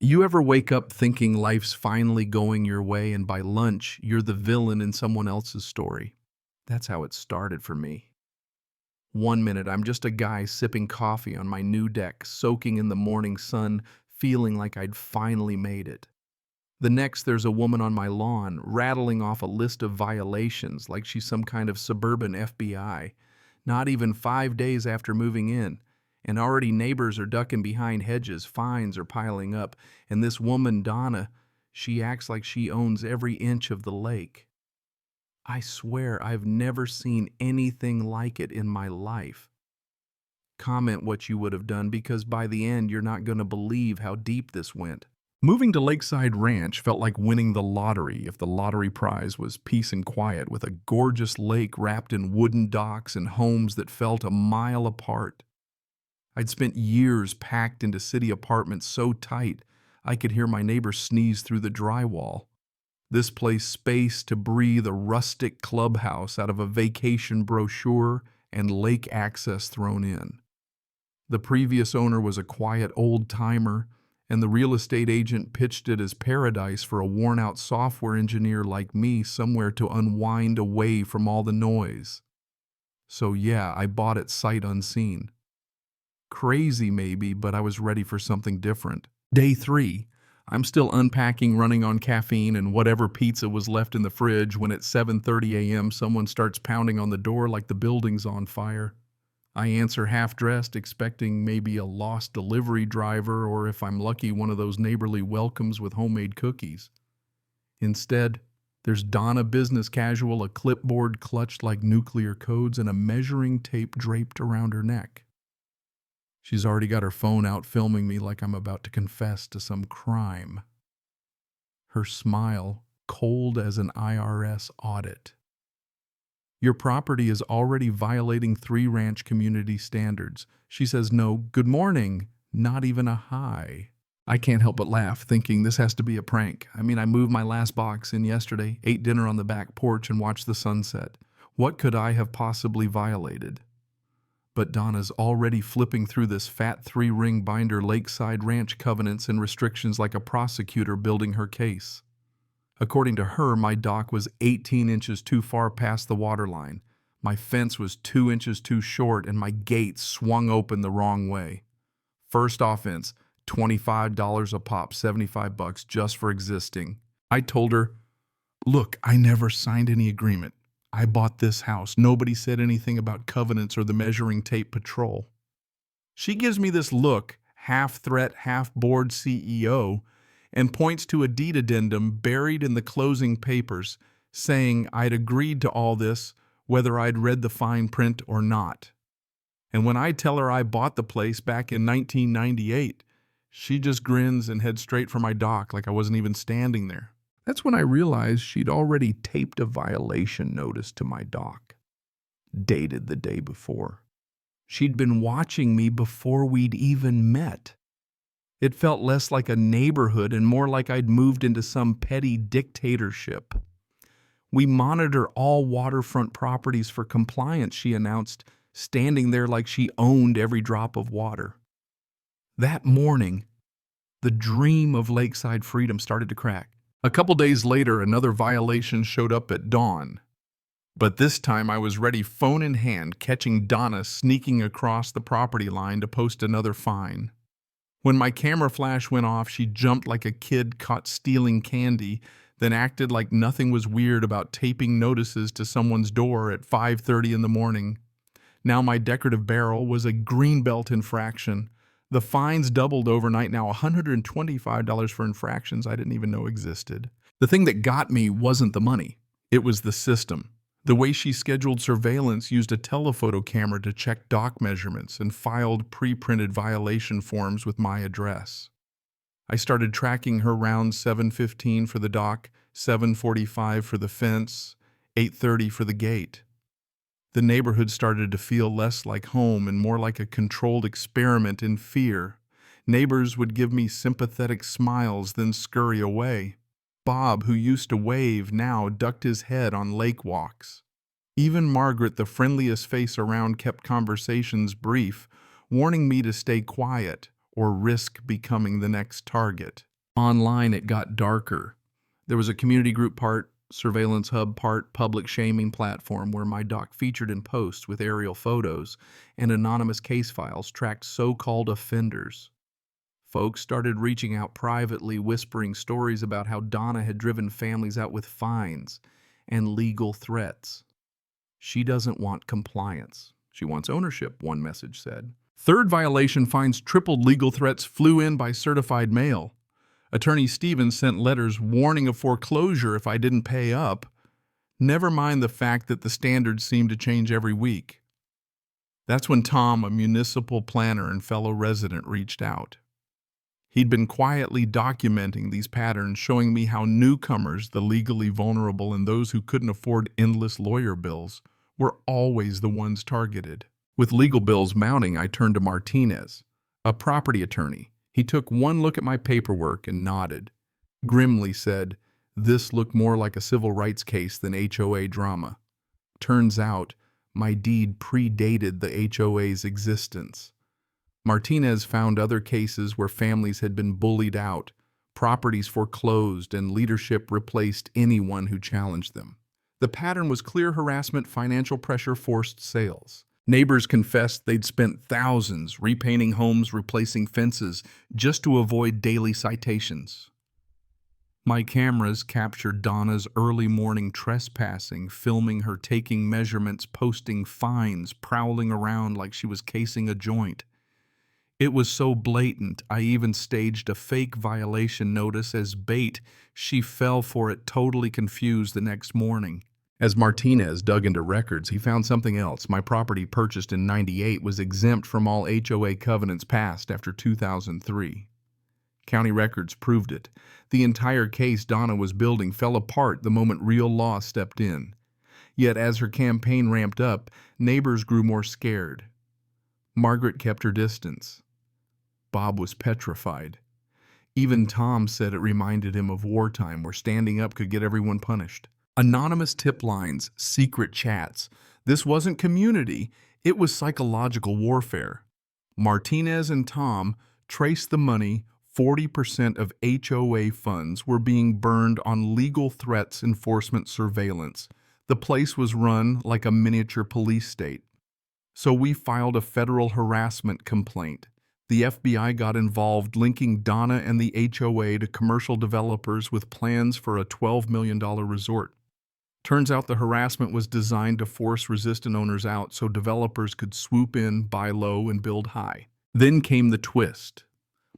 You ever wake up thinking life's finally going your way, and by lunch, you're the villain in someone else's story? That's how it started for me. One minute, I'm just a guy sipping coffee on my new deck, soaking in the morning sun, feeling like I'd finally made it. The next, there's a woman on my lawn, rattling off a list of violations like she's some kind of suburban FBI. Not even 5 days after moving in, and already neighbors are ducking behind hedges, fines are piling up, and this woman, Donna, she acts like she owns every inch of the lake. I swear I've never seen anything like it in my life. Comment what you would have done, because by the end you're not going to believe how deep this went. Moving to Lakeside Ranch felt like winning the lottery if the lottery prize was peace and quiet, with a gorgeous lake wrapped in wooden docks and homes that felt a mile apart. I'd spent years packed into city apartments so tight I could hear my neighbor sneeze through the drywall. This place space to breathe a rustic clubhouse out of a vacation brochure and lake access thrown in. The previous owner was a quiet old-timer, and the real estate agent pitched it as paradise for a worn-out software engineer like me, somewhere to unwind away from all the noise. So yeah, I bought it sight unseen. Crazy maybe, but I was ready for something different. Day 3. I'm still unpacking, running on caffeine and whatever pizza was left in the fridge, when at 7:30 a.m. someone starts pounding on the door like the building's on fire. I answer half-dressed, expecting maybe a lost delivery driver, or if I'm lucky, one of those neighborly welcomes with homemade cookies. Instead, there's Donna, business casual, a clipboard clutched like nuclear codes and a measuring tape draped around her neck. She's already got her phone out, filming me like I'm about to confess to some crime. Her smile, cold as an IRS audit. Your property is already violating 3 ranch community standards. She says no good morning, not even a hi. I can't help but laugh, thinking this has to be a prank. I moved my last box in yesterday, ate dinner on the back porch, and watched the sunset. What could I have possibly violated? But Donna's already flipping through this fat 3-ring binder, Lakeside Ranch covenants and restrictions, like a prosecutor building her case. According to her, my dock was 18 inches too far past the water line. My fence was 2 inches too short, and my gate swung open the wrong way. First offense, $25 a pop, $75 just for existing. I told her, look, I never signed any agreement. I bought this house. Nobody said anything about covenants or the measuring tape patrol. She gives me this look, half threat, half bored CEO, and points to a deed addendum buried in the closing papers, saying I'd agreed to all this, whether I'd read the fine print or not. And when I tell her I bought the place back in 1998, she just grins and heads straight for my dock like I wasn't even standing there. That's when I realized she'd already taped a violation notice to my dock, dated the day before. She'd been watching me before we'd even met. It felt less like a neighborhood and more like I'd moved into some petty dictatorship. We monitor all waterfront properties for compliance, she announced, standing there like she owned every drop of water. That morning, the dream of lakeside freedom started to crack. A couple days later, another violation showed up at dawn. But this time I was ready, phone in hand, catching Donna sneaking across the property line to post another fine. When my camera flash went off, she jumped like a kid caught stealing candy, then acted like nothing was weird about taping notices to someone's door at 5:30 in the morning. Now my decorative barrel was a greenbelt infraction. The fines doubled overnight, now $125 for infractions I didn't even know existed. The thing that got me wasn't the money. It was the system. The way she scheduled surveillance, used a telephoto camera to check dock measurements, and filed pre-printed violation forms with my address. I started tracking her around 7:15 for the dock, 7:45 for the fence, 8:30 for the gate. The neighborhood started to feel less like home and more like a controlled experiment in fear. Neighbors would give me sympathetic smiles, then scurry away. Bob, who used to wave, now ducked his head on lake walks. Even Margaret, the friendliest face around, kept conversations brief, warning me to stay quiet or risk becoming the next target. Online, it got darker. There was a community group part, surveillance hub part, public shaming platform where my doc featured in posts with aerial photos and anonymous case files tracked so-called offenders. Folks started reaching out privately, whispering stories about how Donna had driven families out with fines and legal threats. She doesn't want compliance. She wants ownership, one message said. Third violation finds tripled legal threats flew in by certified mail. Attorney Stevens sent letters warning of foreclosure if I didn't pay up. Never mind the fact that the standards seem to change every week. That's when Tom, a municipal planner and fellow resident, reached out. He'd been quietly documenting these patterns, showing me how newcomers, the legally vulnerable, and those who couldn't afford endless lawyer bills were always the ones targeted. With legal bills mounting, I turned to Martinez, a property attorney. He took one look at my paperwork and nodded. Grimly said, "This looked more like a civil rights case than HOA drama." Turns out, my deed predated the HOA's existence. Martinez found other cases where families had been bullied out, properties foreclosed, and leadership replaced anyone who challenged them. The pattern was clear harassment, financial pressure, forced sales. Neighbors confessed they'd spent thousands repainting homes, replacing fences, just to avoid daily citations. My cameras captured Donna's early morning trespassing, filming her taking measurements, posting fines, prowling around like she was casing a joint. It was so blatant, I even staged a fake violation notice as bait. She fell for it, totally confused the next morning. As Martinez dug into records, he found something else. My property, purchased in '98, was exempt from all HOA covenants passed after 2003. County records proved it. The entire case Donna was building fell apart the moment real law stepped in. Yet as her campaign ramped up, neighbors grew more scared. Margaret kept her distance. Bob was petrified. Even Tom said it reminded him of wartime, where standing up could get everyone punished. Anonymous tip lines, secret chats. This wasn't community, it was psychological warfare. Martinez and Tom traced the money. 40% of HOA funds were being burned on legal threats, enforcement, surveillance. The place was run like a miniature police state. So we filed a federal harassment complaint. The FBI got involved, linking Donna and the HOA to commercial developers with plans for a $12 million resort. Turns out the harassment was designed to force resistant owners out so developers could swoop in, buy low, and build high. Then came the twist.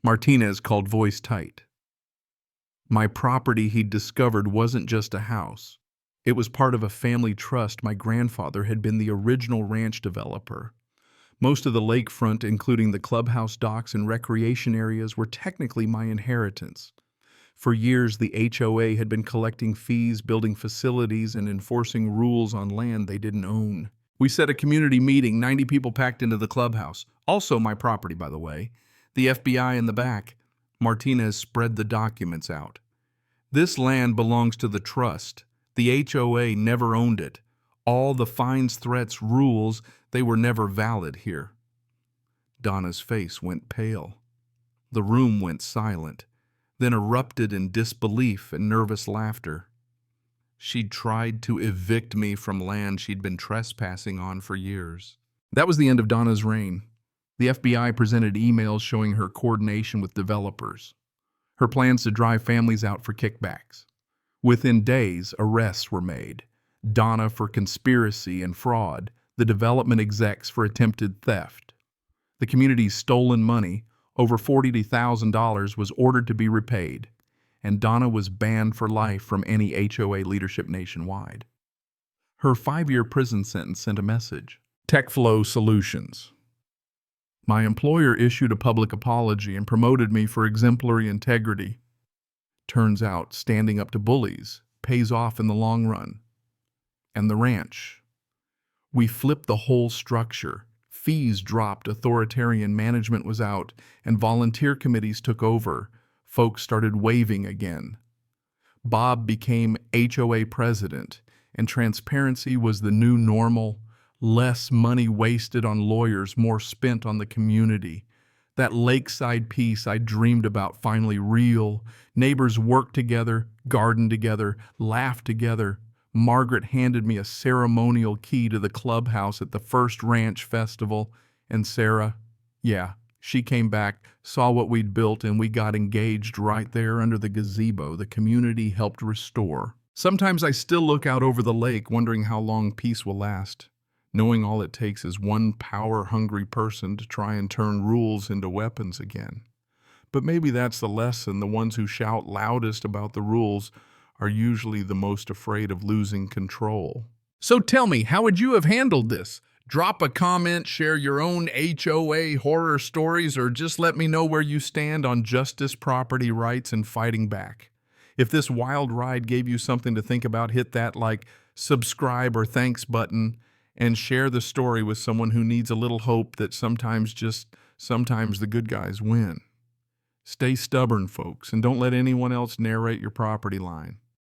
Martinez called voice tight. My property, he'd discovered, wasn't just a house. It was part of a family trust. My grandfather had been the original ranch developer. Most of the lakefront, including the clubhouse docks and recreation areas, were technically my inheritance. For years, the HOA had been collecting fees, building facilities, and enforcing rules on land they didn't own. We set a community meeting, 90 people packed into the clubhouse. Also my property, by the way. The FBI in the back. Martinez spread the documents out. This land belongs to the trust. The HOA never owned it. All the fines, threats, rules, they were never valid here. Donna's face went pale. The room went silent, then erupted in disbelief and nervous laughter. She'd tried to evict me from land she'd been trespassing on for years. That was the end of Donna's reign. The FBI presented emails showing her coordination with developers, her plans to drive families out for kickbacks. Within days, arrests were made. Donna for conspiracy and fraud, the development execs for attempted theft. The community's stolen money, over $40,000, was ordered to be repaid, and Donna was banned for life from any HOA leadership nationwide. Her 5-year prison sentence sent a message. TechFlow Solutions. My employer issued a public apology and promoted me for exemplary integrity. Turns out, standing up to bullies pays off in the long run. And the ranch. We flipped the whole structure. Fees dropped, authoritarian management was out, and volunteer committees took over. Folks started waving again. Bob became HOA president, and transparency was the new normal. Less money wasted on lawyers, more spent on the community. That lakeside peace I dreamed about finally real. Neighbors worked together, gardened together, laughed together. Margaret handed me a ceremonial key to the clubhouse at the first ranch festival. And Sarah, yeah, she came back, saw what we'd built, and we got engaged right there under the gazebo the community helped restore. Sometimes I still look out over the lake, wondering how long peace will last, knowing all it takes is one power-hungry person to try and turn rules into weapons again. But maybe that's the lesson. The ones who shout loudest about the rules are usually the most afraid of losing control. So tell me, how would you have handled this? Drop a comment, share your own HOA horror stories, or just let me know where you stand on justice, property rights, and fighting back. If this wild ride gave you something to think about, hit that like, subscribe, or thanks button, and share the story with someone who needs a little hope that sometimes the good guys win. Stay stubborn, folks, and don't let anyone else narrate your property line.